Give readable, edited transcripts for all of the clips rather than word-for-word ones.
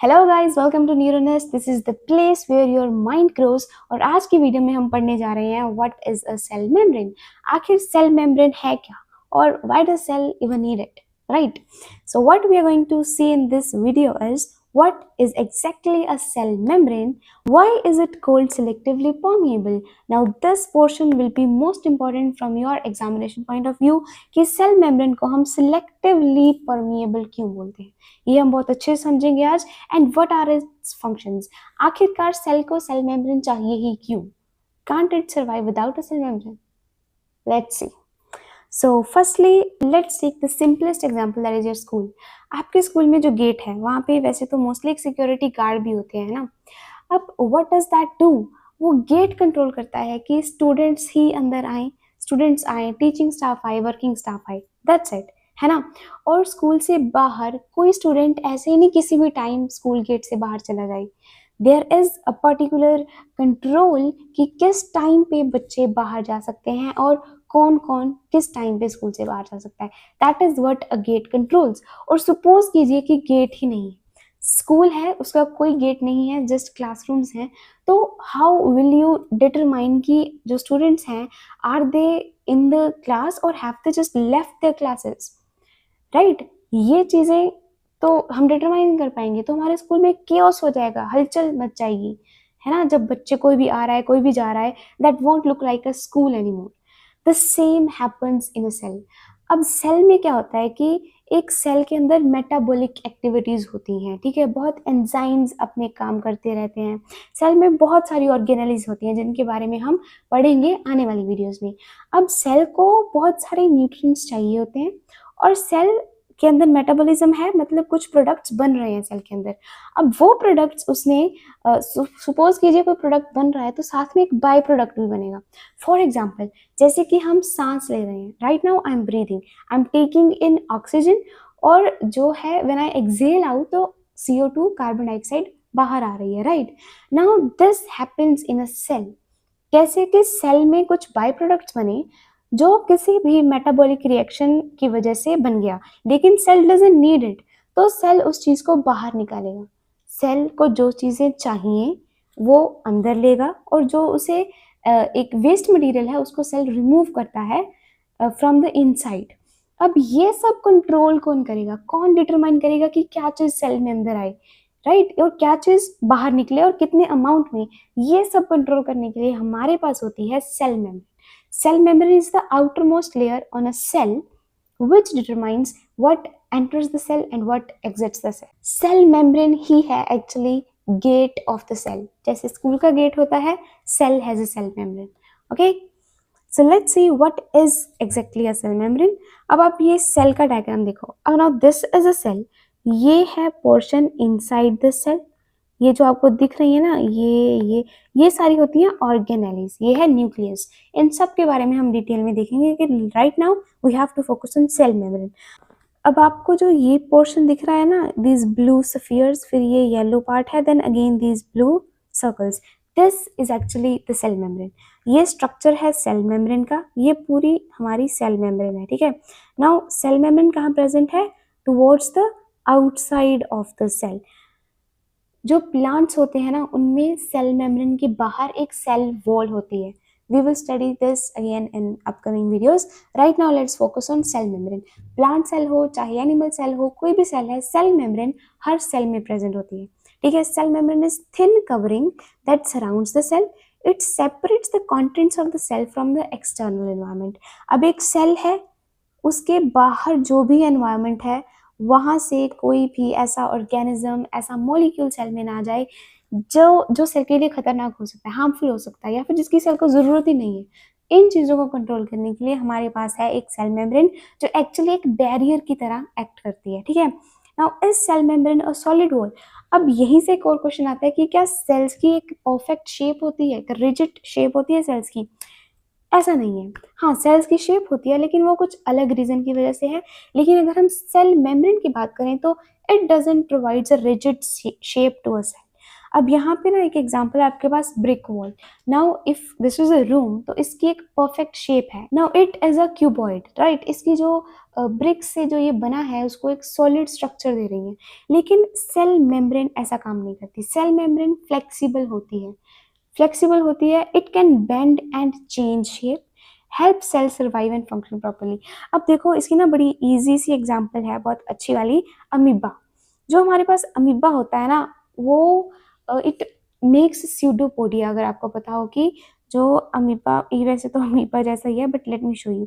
Hello guys, welcome to Neuronest. This is the place where your mind grows. और आज की video में हम पढ़ने जा रहे हैं what is a cell membrane. आखिर सेल मेम्ब्रेन है क्या और why does cell even need it, right? So what we are going to see in this video is what is exactly a cell membrane, why is it called selectively permeable. Now this portion will be most important from your examination point of view कि cell membrane को हम selectively permeable क्यों बोलते हैं, ये हम बहुत अच्छे से समझेंगे आज। And what are its functions, आखिरकार सेल को सेल मेम्ब्रेन चाहिए ही क्यों, can't it survive without a cell membrane. Let's see. So firstly let's take the simplest example, that is your school. आपके स्कूल में जो गेट है वहाँ पे वैसे तो मोस्टली एक सिक्योरिटी गार्ड भी होते हैं ना। अब व्हाट डज दैट डू, वो गेट कंट्रोल करता है कि स्टूडेंट्स ही अंदर आए, स्टूडेंट्स आए, टीचिंग स्टाफ आए, वर्किंग स्टाफ आए, दैट्स इट, है ना। और स्कूल से बाहर कोई स्टूडेंट ऐसे ही नहीं किसी भी टाइम स्कूल गेट से बाहर चला जाए। There is a particular control कि किस टाइम पे बच्चे बाहर जा सकते हैं और कौन कौन किस टाइम पे स्कूल से बाहर जा सकता है। That is what a gate controls. और सपोज कीजिए कि गेट ही नहीं है, स्कूल है उसका कोई गेट नहीं है, जस्ट क्लासरूम्स हैं, तो हाउ विल यू डिटरमाइन कि जो स्टूडेंट्स हैं are they in the class और have they just left their classes, right? ये चीजें तो हम डिटरमाइन नहीं कर पाएंगे, तो हमारे स्कूल में केओस हो जाएगा, हलचल मच जाएगी, है ना। जब बच्चे कोई भी आ रहा है कोई भी जा रहा है, that won't look like a school anymore. The same happens in a cell. अब सेल में क्या होता है कि एक सेल के अंदर मेटाबॉलिक एक्टिविटीज होती हैं, ठीक है, बहुत एंजाइम्स अपने काम करते रहते हैं। सेल में बहुत सारी ऑर्गेनेलिज होती हैं जिनके बारे में हम पढ़ेंगे आने वाली वीडियोस में। अब सेल को बहुत सारे न्यूट्रिएंट्स चाहिए होते हैं और सेल के अंदर मेटाबॉलिज्म है, मतलब कुछ प्रोडक्ट्स बन रहे हैं सेल के अंदर। अब वो प्रोडक्ट्स उसने सपोज कीजिए कोई प्रोडक्ट बन रहा है तो साथ में एक बाय प्रोडक्ट भी बनेगा। फॉर एग्जाम्पल, जैसे कि हम सांस ले रहे हैं, right now I am breathing, I am taking in oxygen, और जो है व्हेन आई एक्सेल आउट तो CO2 कार्बन डाइऑक्साइड बाहर आ रही है, right? Now this happens in a cell. कैसे कि सेल में कुछ बाय प्रोडक्ट्स बने जो किसी भी मेटाबॉलिक रिएक्शन की वजह से बन गया, लेकिन सेल डजंट नीड इट, तो सेल उस चीज को बाहर निकालेगा। सेल को जो चीजें चाहिए वो अंदर लेगा और जो उसे एक वेस्ट मटेरियल है उसको सेल रिमूव करता है फ्रॉम द इनसाइड। अब ये सब कंट्रोल कौन करेगा, कौन डिटरमाइन करेगा कि क्या चीज सेल में अंदर आए, राइट, और क्या चीज बाहर निकले और कितने अमाउंट में। ये सब कंट्रोल करने के लिए हमारे पास होती है cell membrane. Cell membrane is the outermost layer on a cell which determines what enters the cell and what exits the cell. Cell membrane ही है actually gate of the cell. जैसे स्कूल का गेट होता है, cell has a cell membrane. Okay? So let's see what is exactly a cell membrane. अब आप ये cell का diagram देखो। अब now this is a cell. ये है पोर्शन inside the cell. ये जो आपको दिख रही है ना, ये सारी होती हैं ऑर्गेनेलिस, ये है न्यूक्लियस। इन सब के बारे में हम डिटेल में देखेंगे कि right now we have to focus on cell membrane. अब आपको जो ये पोर्शन दिख रहा है ना, दीज ब्लू सफियर्स, फिर ये येलो पार्ट है, then again these blue circles, this is actually the cell membrane. ये स्ट्रक्चर है सेल मेम्ब्रेन का, ये पूरी हमारी सेल मेम्ब्रेन है, ठीक है। नाउ सेल मेम्ब्रेन कहाँ प्रेजेंट है, towards the outside of the cell. जो प्लांट्स होते हैं ना उनमें सेल मेम्ब्रेन के बाहर एक सेल वॉल होती है। We will study this again in upcoming videos. Right now let's focus on cell membrane. Plant cell हो चाहे एनिमल सेल हो, कोई भी सेल है, सेल मेम्ब्रेन हर सेल में प्रेजेंट होती है, ठीक है। Cell membrane is thin covering that surrounds the cell, it separates the contents of the cell from the external environment. अब एक सेल है, उसके बाहर जो भी एनवायरनमेंट है वहाँ से कोई भी ऐसा ऑर्गेनिज्म, ऐसा मॉलिक्यूल सेल में ना जाए जो सेल के लिए खतरनाक हो सकता है, हार्मफुल हो सकता है, या फिर जिसकी सेल को ज़रूरत ही नहीं है। इन चीज़ों को कंट्रोल करने के लिए हमारे पास है एक सेल मेम्ब्रेन जो एक्चुअली एक बैरियर की तरह एक्ट करती है, ठीक है। नाउ इस सेल मेम्ब्रेन और सॉलिड वॉल। अब यहीं से एक और क्वेश्चन आता है कि क्या सेल्स की एक परफेक्ट शेप होती है, एक रिजिड शेप होती है सेल्स की? ऐसा नहीं है। हाँ, सेल्स की शेप होती है लेकिन वो कुछ अलग रीजन की वजह से है। लेकिन अगर हम सेल मेम्ब्रेन की बात करें तो it doesn't provides a rigid shape to a cell. अब यहाँ पे ना एक एग्जांपल है आपके पास brick wall. Now if this is a room, तो इसकी एक परफेक्ट शेप है. Now it is a cuboid, right. इसकी जो ब्रिक से जो ये बना है उसको एक सॉलिड स्ट्रक्चर दे रही है. लेकिन सेल मेम्ब्रेन ऐसा काम नहीं करती. सेल मेम्ब्रेन फ्लेक्सिबल होती है. फ्लेक्सिबल होती है. It can bend and change shape, help cell survive and function properly. अब देखो इसकी ना बड़ी इजी सी एग्जांपल है, बहुत अच्छी वाली, अमीबा. जो हमारे पास अमीबा होता है ना, वो इट मेक्स स्यूडोपोडिया. अगर आपको पता हो कि जो अमीबा, ये वैसे तो अमीबा जैसा ही है, but let me show you.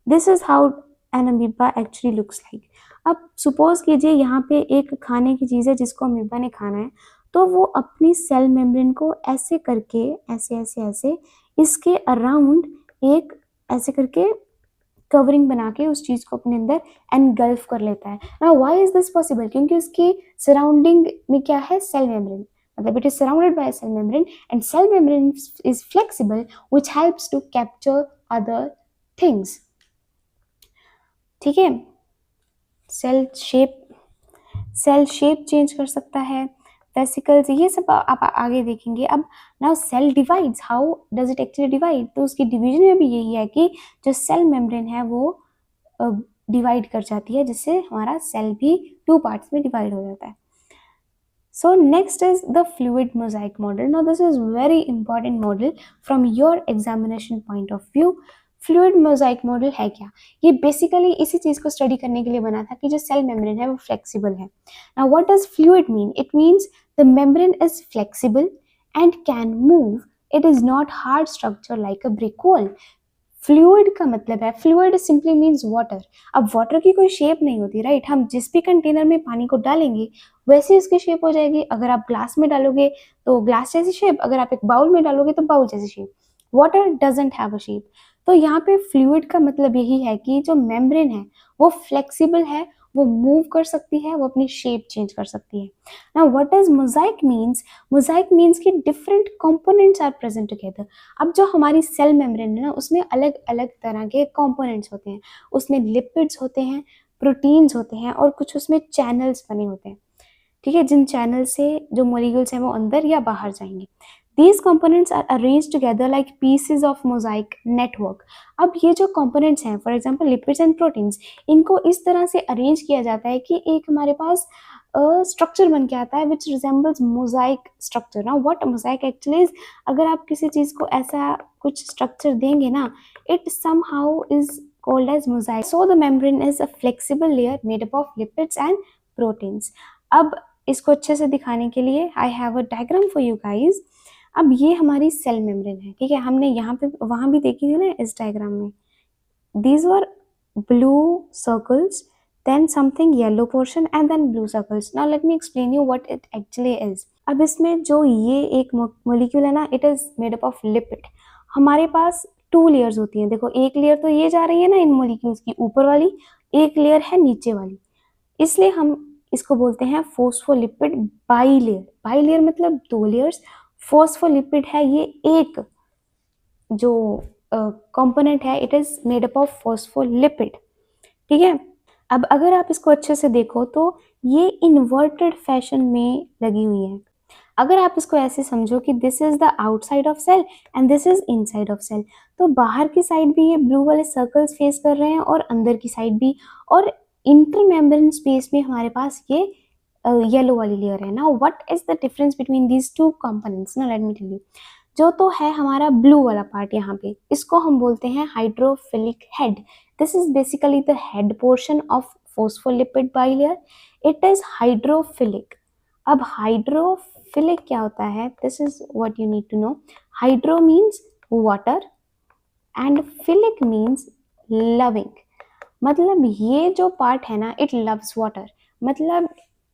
This is how an amoeba actually looks like. अब सपोज कीजिए यहाँ पे एक खाने की चीज़ है जिसको अमीबा ने खाना है, तो वो अपनी सेल मेम्ब्रेन को ऐसे करके, ऐसे ऐसे ऐसे इसके अराउंड एक ऐसे करके कवरिंग बना के उस चीज को अपने अंदर एनगल्फ कर लेता है. Now why is this possible? क्योंकि उसकी सराउंडिंग में क्या है? Cell membrane. मतलब it is surrounded by cell membrane, and cell membrane is flexible which helps to capture other things. ठीक है. Cell shape, cell shape change कर सकता है, वेसिकल्स, ये सब आप आगे देखेंगे. अब now cell divides, how does it actually divide? तो उसकी डिवीजन में भी यही है कि जो सेल मेम्ब्रेन है वो डिवाइड कर जाती है, जिससे हमारा सेल भी टू पार्ट्स में डिवाइड हो जाता है. So next is the fluid mosaic model. Now this is very important model from your examination point of view. Fluid mosaic model है क्या? ये बेसिकली इसी चीज को स्टडी करने के लिए बना था कि जो सेल मेम्ब्रेन है वो फ्लेक्सिबल है. Now what does fluid mean? It means the membrane is flexible and can move. It is not hard structure like a brick wall. Fluid का मतलब है, फ्लूइड सिंपली मीन्स वाटर. अब water की कोई shape नहीं होती, right. हम जिस भी कंटेनर में पानी को डालेंगे वैसे उसकी शेप हो जाएगी. अगर आप ग्लास में डालोगे तो ग्लास जैसी शेप, अगर आप एक बाउल में डालोगे तो बाउल जैसी shape. Water doesn't have a shape. तो यहाँ पे फ्लूइड का मतलब यही है कि जो मेम्ब्रेन है वो फ्लेक्सिबल है, वो मूव कर सकती है, वो अपनी शेप चेंज कर सकती है. Now what does mosaic means? Mosaic means कि different components are present together. अब जो हमारी सेल मेम्ब्रेन है ना, उसमें अलग अलग तरह के कंपोनेंट्स होते हैं. उसमें लिपिड्स होते हैं, प्रोटीन्स होते हैं, और कुछ उसमें चैनल्स बने होते हैं. ठीक है, जिन चैनल से जो मॉलिक्यूल्स हैं वो अंदर या बाहर जाएंगे. These components are arranged together like pieces of mosaic network. अब ये जो components हैं, for example lipids and proteins, इनको इस तरह से arrange किया जाता है कि एक हमारे पास स्ट्रक्चर बन के आता है which resembles mosaic structure. Now what mosaic actually is? अगर आप किसी चीज़ को ऐसा कुछ स्ट्रक्चर देंगे ना, it somehow is called as mosaic. So the membrane is a flexible layer made up of lipids and proteins. अब इसको अच्छे से दिखाने के लिए I have a diagram for you guys. अब ये हमारी सेल मेम्ब्रेन है. ठीक है, हमने यहाँ पे वहां भी देखी थी ना इस डायग्राम में. These were blue circles, then something yellow portion and then blue circles. Now let me explain you what it actually is. अब इसमें जो ये एक मोलिक्यूल है ना, it is made up of lipid. हमारे पास 2 लेयर्स होती हैं. देखो एक लेयर तो ये जा रही है ना इन मोलिक्यूल्स की ऊपर वाली, एक लेयर है नीचे वाली, इसलिए हम इसको बोलते हैं फोस्फोलिपिड बाईलेयर. बाईलेयर मतलब 2 लेयर्स. फोस्फोलिपिड है ये एक जो कंपोनेंट है, it is made up of phospholipid. ठीक है. अब अगर आप इसको अच्छे से देखो तो ये इन्वर्टेड फैशन में लगी हुई है. अगर आप इसको ऐसे समझो कि this is the outside of cell and this is inside of cell, तो बाहर की साइड भी ये ब्लू वाले सर्कल्स फेस कर रहे हैं और अंदर की साइड भी, और इंटरमेम्ब्रेन स्पेस में हमारे पास ये येलो वाली लेयर है. Now what is the difference between these two components? ना लेट मी टेल यू. जो तो है हमारा ब्लू वाला पार्ट यहाँ पे, इसको हम बोलते हैं hydrophilic head. This is basically the head portion of phospholipid bilayer. It is hydrophilic. अब हाइड्रोफिलिक क्या होता है? This is what you need to know. Hydro means water and philic means loving. मतलब ये जो पार्ट है ना, इट लव्स वाटर. मतलब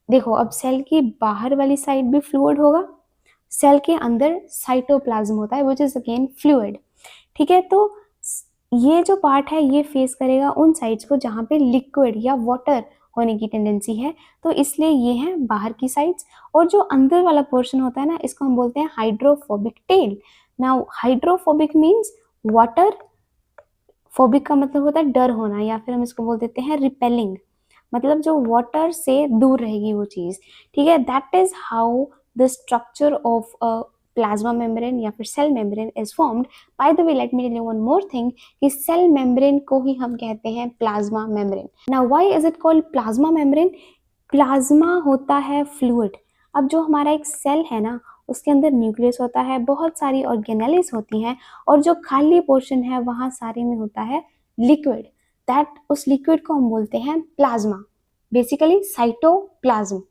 देखो, अब सेल की बाहर वाली साइड भी फ्लूइड होगा, सेल के अंदर साइटोप्लाज्म होता है विच इज अगेन फ्लूइड. ठीक है, तो ये जो पार्ट है ये फेस करेगा उन साइड्स को जहाँ पे लिक्विड या वाटर होने की टेंडेंसी है, तो इसलिए ये है बाहर की साइड्स. और जो अंदर वाला पोर्शन होता है ना, इसको हम बोलते हैं hydrophobic tell. Now hydrophobic means water, phobic का मतलब होता है डर होना, या फिर हम इसको बोल देते हैं रिपेलिंग, मतलब जो वाटर से दूर रहेगी वो चीज. ठीक है, that is how the structure of a plasma membrane या फिर cell membrane is formed. By the way let me tell you one more thing कि सेल मेम्ब्रेन को ही हम कहते हैं plasma membrane. Now why is it called plasma membrane? Plasma होता है फ्लूइड. अब जो हमारा एक सेल है ना, उसके अंदर न्यूक्लियस होता है, बहुत सारी ऑर्गेनेल्स होती हैं, और जो खाली पोर्शन है वहाँ सारे में होता है लिक्विड. दैट उस लिक्विड को हम बोलते हैं प्लाज्मा, बेसिकली साइटोप्लाज्म.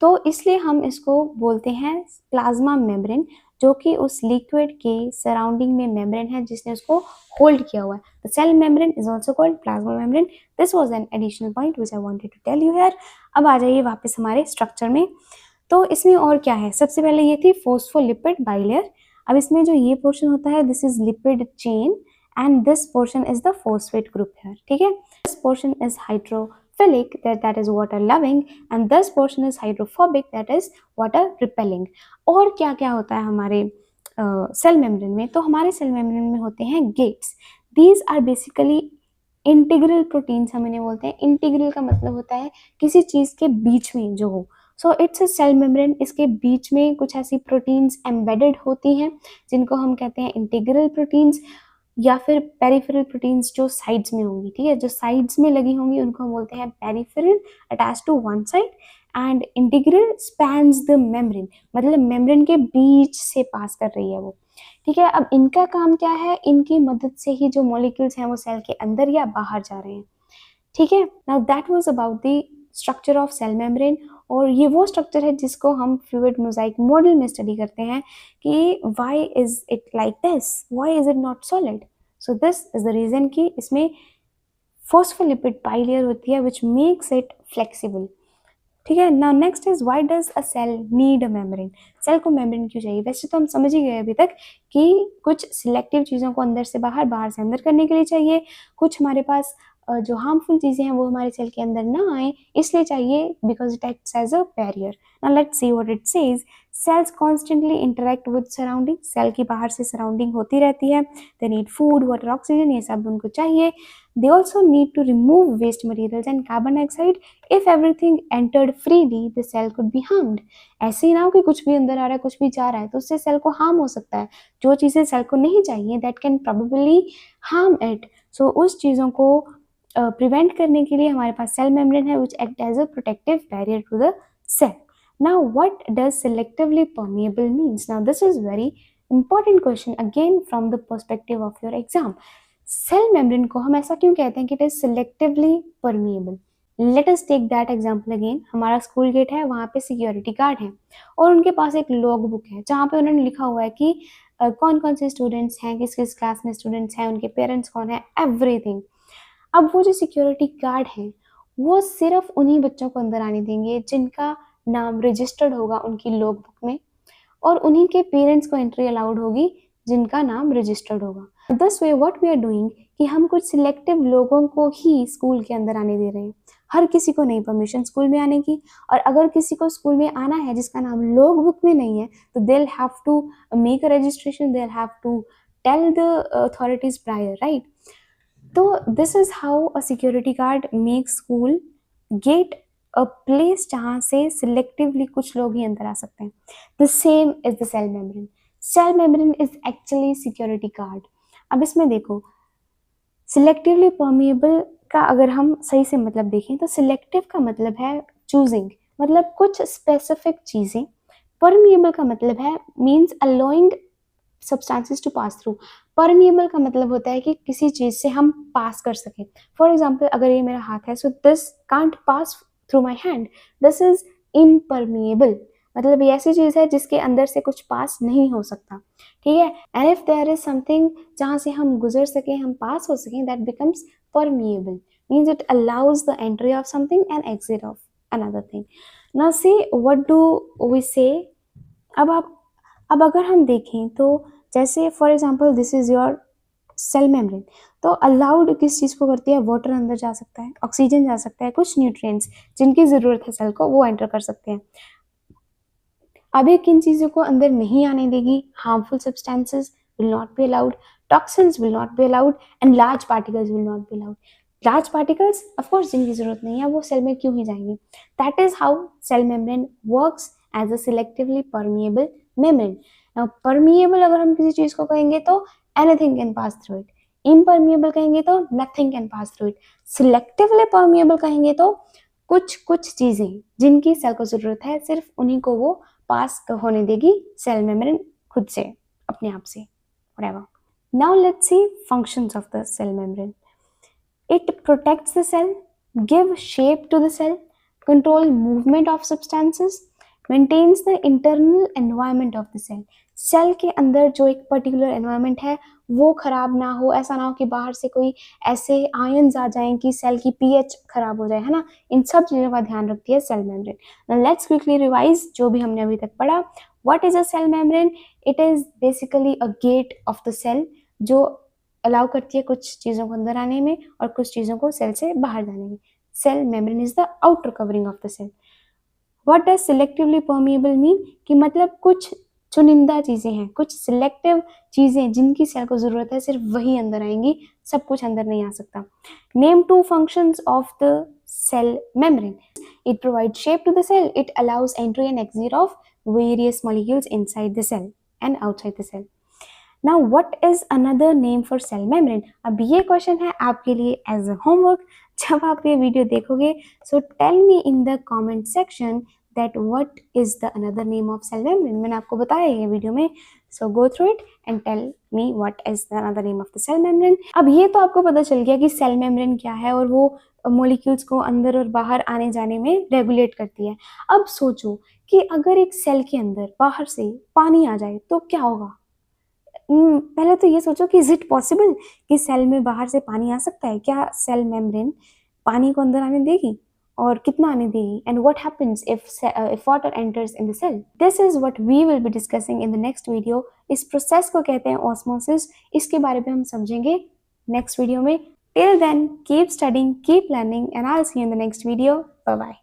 तो इसलिए हम इसको बोलते हैं प्लाज्मा मेम्ब्रेन, जो कि उस लिक्विड के सराउंडिंग में मेम्ब्रेन है जिसने उसको होल्ड किया हुआ है. The cell membrane is also called plasma membrane. This was an additional point which I wanted to tell you here. अब आ जाइए वापस हमारे स्ट्रक्चर में. तो इसमें और क्या है, सबसे पहले ये थी फोस्फोलिपिड बाइलेयर. अब इसमें जो ये पोर्शन होता है this is lipid chain and this portion is the phosphate group here. ठीक है, this portion is hydrophilic that is water loving and this portion is hydrophobic that is water repelling. और क्या क्या होता है हमारे सेल मेम्ब्रेन में? तो हमारे सेल मेम्ब्रेन में होते हैं gates. These are basically integral proteins, हम इन्हें बोलते हैं. इंटीग्रल का मतलब होता है किसी चीज के बीच में जो हो. So it's a cell membrane. इसके बीच में कुछ ऐसी प्रोटीन्स एम्बेडेड होती हैं जिनको हम कहते हैं इंटीग्रल प्रोटीन्स, या फिर पेरिफेरल प्रोटीन्स जो साइड्स में होंगी. ठीक है, जो साइड्स में लगी होंगी उनको हम बोलते हैं peripheral, attach to one side. And integral spans the membrane, मतलब मेम्ब्रेन के बीच से पास कर रही है वो. ठीक है, अब इनका काम क्या है? इनकी मदद से ही जो मॉलिक्यूल्स हैं वो सेल के अंदर या बाहर जा रहे हैं. ठीक है, now that was about the structure of cell membrane. और ये वो स्ट्रक्चर है जिसको हम फ्लूइड मोजाइक मॉडल में स्टडी करते हैं कि why is it like this, why is it not solid. So this is the reason कि इसमें फोस्फोलिपिड बाइलेयर होती है विच मेक्स इट फ्लेक्सिबल. ठीक है, now next is why does a cell need a membrane. Cell को membrane क्यों चाहिए? वैसे तो हम समझ ही गए अभी तक कि कुछ सिलेक्टिव चीज़ों को अंदर से बाहर, बाहर से अंदर करने के लिए चाहिए. कुछ हमारे पास जो हार्मफुल चीज़ें हैं वो हमारे सेल के अंदर ना आए इसलिए चाहिए, because it acts as a barrier. Now let's see what it says. Cells constantly interact with surrounding. Cell की बाहर से सराउंडिंग होती रहती है. They need food, water, oxygen, ये सब उनको चाहिए. They also need to remove waste materials and carbon dioxide. If everything entered freely, the cell could be harmed. ऐसे ही ना हो कि कुछ भी अंदर आ रहा है, कुछ भी जा रहा है, तो उससे सेल को हार्म हो सकता है. जो चीज़ें सेल को नहीं चाहिए that can probably harm it. So उस चीज़ों को प्रिवेंट करने के लिए हमारे पास सेल मेम्ब्रेन है which act as a protective barrier to the cell. Now what does selectively permeable means? Now this is very important question again from the perspective of your exam. Cell membrane को हम ऐसा क्यों कहते हैं कि it is selectively permeable? Let us take that example again. हमारा school gate है, वहाँ पे सिक्योरिटी गार्ड है और उनके पास एक लॉग बुक है जहाँ पे उन्होंने लिखा हुआ है कि कौन कौन से स्टूडेंट्स हैं, किस किस क्लास में स्टूडेंट्स हैं, उनके पेरेंट्स कौन है, एवरीथिंग. अब वो जो सिक्योरिटी गार्ड हैं वो सिर्फ उन्हीं बच्चों को अंदर आने देंगे जिनका नाम रजिस्टर्ड होगा उनकी लॉग बुक में, और उन्हीं के पेरेंट्स को एंट्री अलाउड होगी जिनका नाम रजिस्टर्ड होगा. This way what we are doing कि हम कुछ सिलेक्टिव लोगों को ही स्कूल के अंदर आने दे रहे हैं. हर किसी को नहीं परमिशन स्कूल में आने की. और अगर किसी को स्कूल में आना है जिसका नाम लॉग बुक में नहीं है तो they will have to make a registration, they will have to tell the authorities prior, right? तो this is how a security guard make school gate a place जहाँ से सिलेक्टिवली कुछ लोग ही अंदर आ सकते हैं. The same is the cell membrane. Cell membrane is actually security guard. अब इसमें देखो, सिलेक्टिवली परमिएबल का अगर हम सही से मतलब देखें तो सिलेक्टिव का मतलब है चूजिंग, मतलब कुछ स्पेसिफिक चीज़ें. परमिएबल का मतलब है means allowing substances to pass through. Permeable का मतलब होता है कि किसी चीज़ से हम पास कर सकें. फॉर एग्जाम्पल अगर ये मेरा हाथ है, so this can't pass through my hand, this is impermeable. मतलब ये ऐसी चीज़ है जिसके अंदर से कुछ पास नहीं हो सकता. ठीक है, and if there is something जहाँ से हम गुजर सकें, हम पास हो सकें, that becomes permeable. Means it allows the entry of something and exit of another thing. Now see what do we say. अब अगर हम देखें तो जैसे for example this is your cell membrane, तो अलाउड किस चीज़ को करती है? वाटर अंदर जा सकता है, ऑक्सीजन जा सकता है, कुछ न्यूट्रिएंट्स जिनकी ज़रूरत है सेल को वो एंटर कर सकते हैं. अब ये किन चीज़ों को अंदर नहीं आने देगी? Harmful substances will not be allowed, toxins will not be allowed and large particles will not be allowed. Large particles of course जिनकी जरूरत नहीं है वो सेल में क्यों ही जाएंगे. That is how cell membrane works as a selectively permeable membrane. Now permeable अगर हम किसी चीज को कहेंगे तो anything can pass through it. Impermeable कहेंगे तो nothing can pass through it. Selectively permeable कहेंगे तो कुछ चीजें जिनकी सेल को जरूरत है सिर्फ उन्हीं को वो पास होने देगी सेल मेम्ब्रेन खुद से, अपने आप से, whatever. Now let's see functions of the cell membrane. It protects the cell, gives shape to the cell, control movement of substances, maintains the internal environment of the cell. Cell के अंदर जो एक particular environment है वो खराब ना हो, ऐसा ना हो कि बाहर से कोई ऐसे आयंस आ जाएं कि सेल की पीएच खराब हो जाए, है ना. इन सब चीज़ों का ध्यान रखती है cell membrane. Now let's quickly revise जो भी हमने अभी तक पढ़ा. What is a cell membrane? It is basically a gate of the cell जो अलाउ करती है कुछ चीज़ों को अंदर आने में और कुछ चीज़ों को सेल से बाहर जाने में. Cell membrane is the outer covering of the cell. What does selectively permeable mean? कि मतलब कुछ चुनिंदा चीज़ें हैं, कुछ सिलेक्टिव चीज़ें जिनकी सेल को ज़रूरत है सिर्फ वही अंदर आएंगी, सब कुछ अंदर नहीं आ सकता. Name 2 functions of the cell membrane. It provides shape to the cell. It allows entry and exit of various molecules inside the cell and outside the cell. Now, what is another name for cell membrane? अब ये question है आपके लिए as a homework. जब आप ये video देखोगे, so tell me in the comment section that what is the another name of cell membrane. मैंने आपको बताया ये वीडियो में, so go through it and tell me what is the another name of the cell membrane. अब ये तो आपको पता चल गया कि सेल मेम्ब्रेन क्या है और वो मॉलिक्यूल्स को अंदर और बाहर आने जाने में रेगुलेट करती है. अब सोचो कि अगर एक सेल के अंदर बाहर से पानी आ जाए तो क्या होगा. पहले तो ये सोचो कि इज इट पॉसिबल कि सेल में बाहर से पानी आ सकता है? क्या सेल मेम्ब्रेन पानी को अंदर आने देगी और कितना आने देगी? And what happens if water enters in the cell? This is what we will be discussing in the next video. इस प्रोसेस को कहते हैं ऑस्मोसिस. इसके बारे में हम समझेंगे नेक्स्ट वीडियो में. Till then keep studying, keep learning, and I will see you in the next video. Bye bye.